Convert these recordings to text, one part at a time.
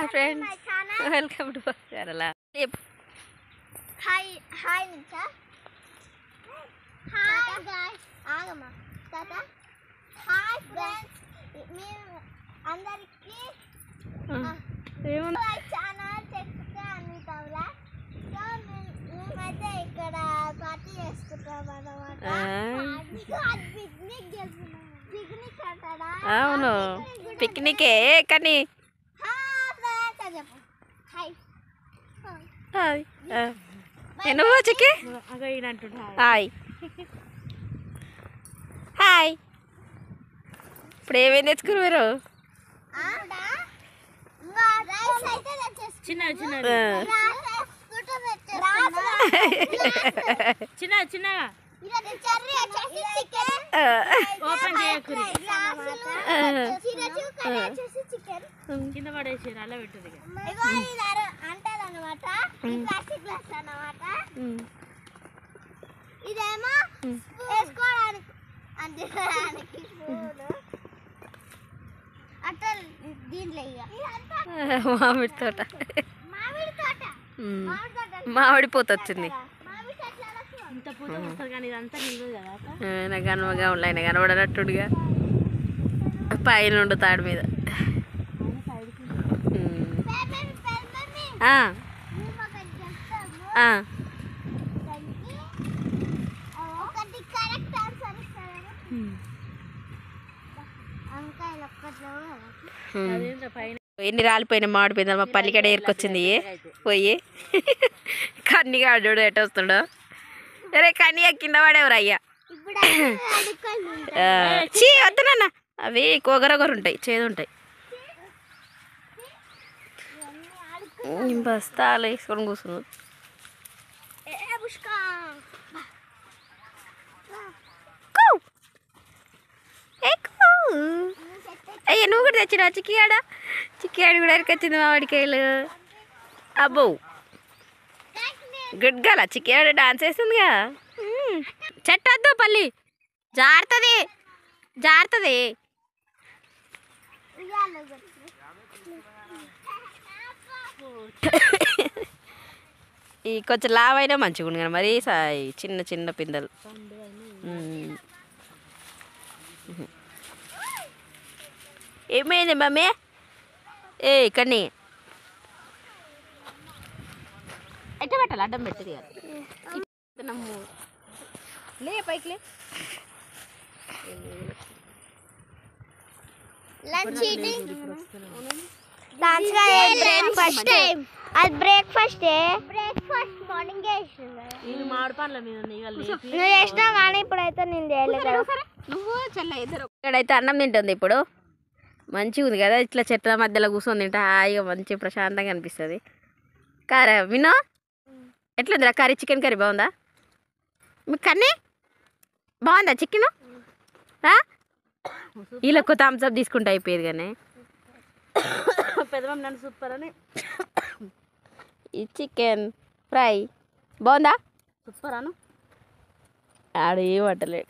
Hi friends, welcome to Kerala. Hi hi Nisha. Hi guys. ఆగమ్మా తాత. Hi friends, మేము అందరికి ఏమన్నా ఛానల్ చెప్తే అనుకుంటాంలా. సో మేమైతే ఇక్కడ పార్టీ చేసుకుంటాం అన్నమాట. పిక్నిక్ అంటారా? అవును, పిక్నికే. కానీ హాయ్ నువ్వు చిక్కి హాయ్ హాయ్. ఇప్పుడు ఏమేమి తెచ్చుకురు మీరు? చిన్న చిన్న చిన్న చిన్నగా ఓపెన్ చేయకూరి కింద పడేసి అలా పెట్టదు. అంటదన్నమాట ప్లాస్టిక్ గ్లాస్ అన్నమాట. ఇదేమో వేసుకోవడానికి అందించడానికి అట్లా దీంట్లో మామిడి తోట, మామిడి పూత వచ్చింది. ఇంత పూత వస్తుంది కానీ ఇదంతా నిల్వ కదా. నాకు కనుమగా ఉన్నాయి, కనబడనట్టుగా పైన ఉండు తాడు మీద. ఎన్ని రాలిపోయినా మామిడిపోయిందా? మా పల్లికడ ఏరుకొచ్చింది పోయి. కన్నిగా చూడు ఎట వస్తుండో. అరే కన్నిగా కింద పడేవరు అయ్యా. చీ వద్దునన్నా, అవి కొగరొగరు ఉంటాయి, చేదు ఉంటాయి. బస్తాలు వేసుకొని కూర్చున్నాం. అయ్యా నువ్వు కూడా తెచ్చినా చిక్కియాడ? చిక్కియాడు కూడా ఎరికొచ్చింది మామిడికాయలు. అబ్బో గుడ్ గల చిక్కియాడు డాన్స్ వేస్తుందిగా. చెట్టు వద్దు పల్లి, జారుతుంది జారుతుంది. ఈ కొంచెం లావైనా మంచిగా ఉంది కానీ మరి చిన్న చిన్న పిందెలు. ఏమైంది మమ్మీ? ఏ ఇక్కడిని ఎట్ట పెట్టాలి? అడ్డం పెట్టది లే పైకి లే. బ్రేక్ఫాస్ట్ మార్నింగ్ మామిడి పండ్ల మీద నువ్వు చేసినా కానీ ఇప్పుడైతే నేను చేయలేదు. నువ్వు చెల్ల ఇద్దరు. ఇక్కడైతే అన్నం తింటుంది ఇప్పుడు. మంచిగా ఉంది కదా, ఇట్లా చెట్ల మధ్యలో కూర్చొని తింటే హాయిగా మంచి ప్రశాంతంగా అనిపిస్తుంది. కర్రీ వినో ఎట్లుందిరా కర్రీ? చికెన్ కర్రీ బాగుందా? మీకు కన్నీ బాగుందా చికెన్? వీళ్ళకు థమ్స్అప్ తీసుకుంటే అయిపోయేది కానీ పెద్దమ్మ నన్ను సూపర్ అని. ఈ చికెన్ ఫ్రై బాగుందా? సూపర్ అను. ఆడ ఏం పట్టలేడు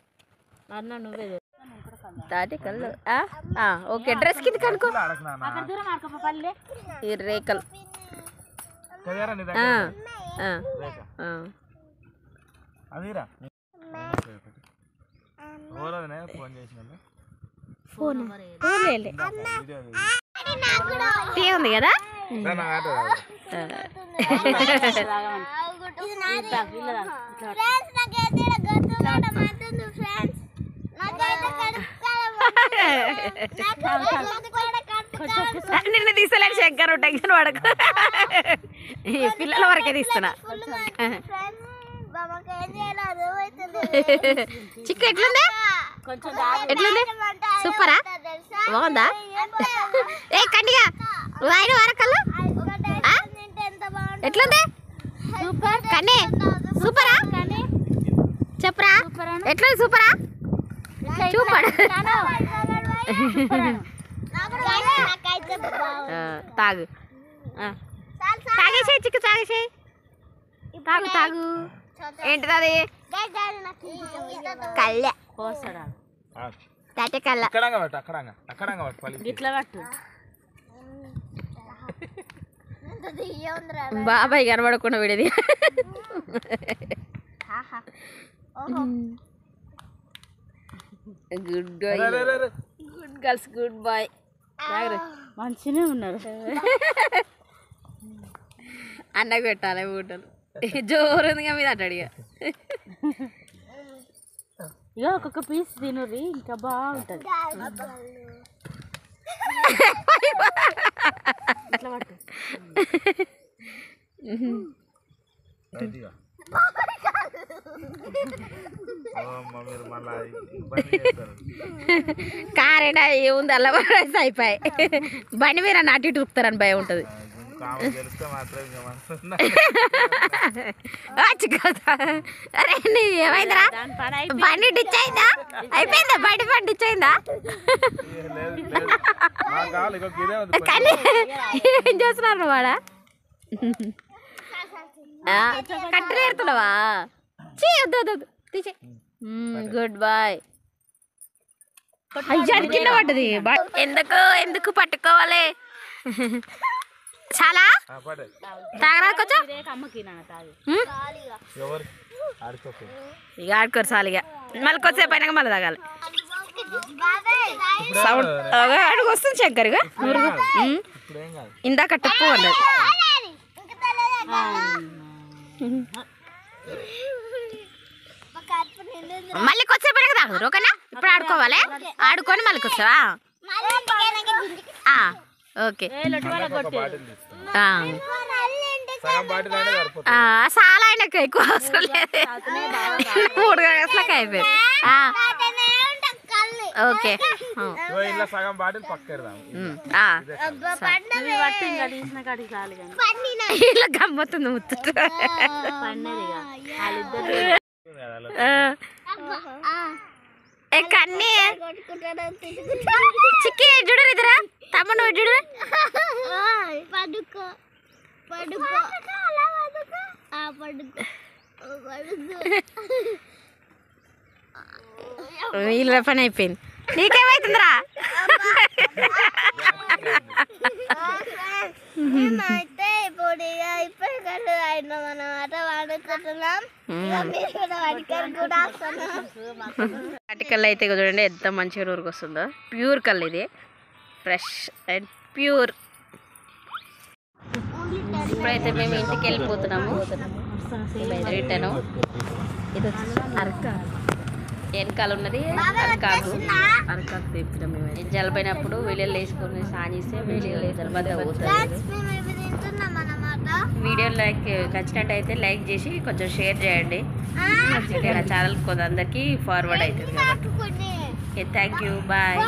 అన్న నువ్వే తాటి కళ్ళు. ఓకే డ్రెస్ కింద కనుకో. ఈ రేకలు టీ ఉంది కదా. నిన్ను తీసలేడు శంకర్, టెన్షన్ పడకు. పిల్లల వరకే తీస్తున్నా. చిక్కు ఎట్లుంది? ఎట్లుంది? సూపరా? బాగుందా? ఏ కండిగా ఆయన వరకల్లు ఎట్లుంది? సూపర్ కన్నీ. సూపరా? చెప్పరా ఎట్లుంది? సూపరా? చూపడు. తాగు తాగేసేయి చిక్కు, తాగేసేయి. తాగు తాగు. ఏంటిది అది? కళ్ళ తాటే కళ్ళ. ఇట్లా పట్టు. బాబాయ్ కనబడకుండా విడేది good boy good girls good boy మంచిగానే ఉన్నారు. అన్నకు పెట్టాలి బూటలు జోరుందిగా మీద అంటాడు ఇక. ఇక ఒక్కొక్క పీస్ తినుర్రి ఇంకా బాగుంటుంది. ఇట్లా పట్టు. కారేనా ఏముంది అల్ల రైస్ అయిపోయి బండి మీద నాటి ఉరుకుతారని భయం ఉంటుంది. అరే నీ ఏమైందిరా బండి డిచ్ అయిందా అయిపోయిందా బండి బండి డిచ్ అయిందా కానీ ఏం చేస్తున్నారు వాడా కట్టెలు ఏరుతున్నావా గుడ్ బాయ్ అయ్యాడు కింద పడ్డది ఎందుకు ఎందుకు పట్టుకోవాలి చాలా తాగరా కొంచెం ఇక ఆడుకోరు చాలు ఇక మళ్ళీ కొద్దిసేపు అయినాక మళ్ళీ తాగాలి సౌండ్ అడుగు వస్తుంది శంకర్ ఇక ఇందాక టప్పు అన్నది మళ్ళీ కొద్దిసేపు అయినాక తాగదు ఓకేనా ఇప్పుడు ఆడుకోవాలి ఆడుకొని మళ్ళీ వస్తావా ఓకే చాలా ఆయనకు ఎక్కువ అవసరం లేదు 3 గంటలకు అయిపోయింది ఓకే ఇలా గమ్మతుంది ముచ్చట కన్నీ చిక్కి చూడు ఇద్దరా తమ్ముడు చూడు వీళ్ళ పని అయిపోయింది నీకేమైతుందిరా అయితే ఇప్పుడు ఇప్పుడు కళ్ళు అయినాం అన్నమాట వాడుకుంటున్నాం. అటికల్ అయితే చూడండి ఎంత మంచిగా ఊరికి వస్తుందో ప్యూర్ కల్ ఇది ఫ్రెష్ అండ్ ప్యూర్. ఇప్పుడైతే మేము ఇంటికి వెళ్ళిపోతున్నాము రిటర్న్. ఇది వచ్చి అరక వెనకాల ఉన్నది అరకాకు అరకాకు తెప్పినాం మేము జలపోయినప్పుడు వెల్లుల్లి వేసుకొని సానిస్తే వెల్లుల్లి జలబద్ద పోతుంది. వీడియో లైక్ నచ్చినట్టయితే లైక్ చేసి కొంచెం షేర్ చేయండి. నా ఛానల్ కొందరికి ఫార్వర్డ్ అవుతుంది కాబట్టి. Thank you bye.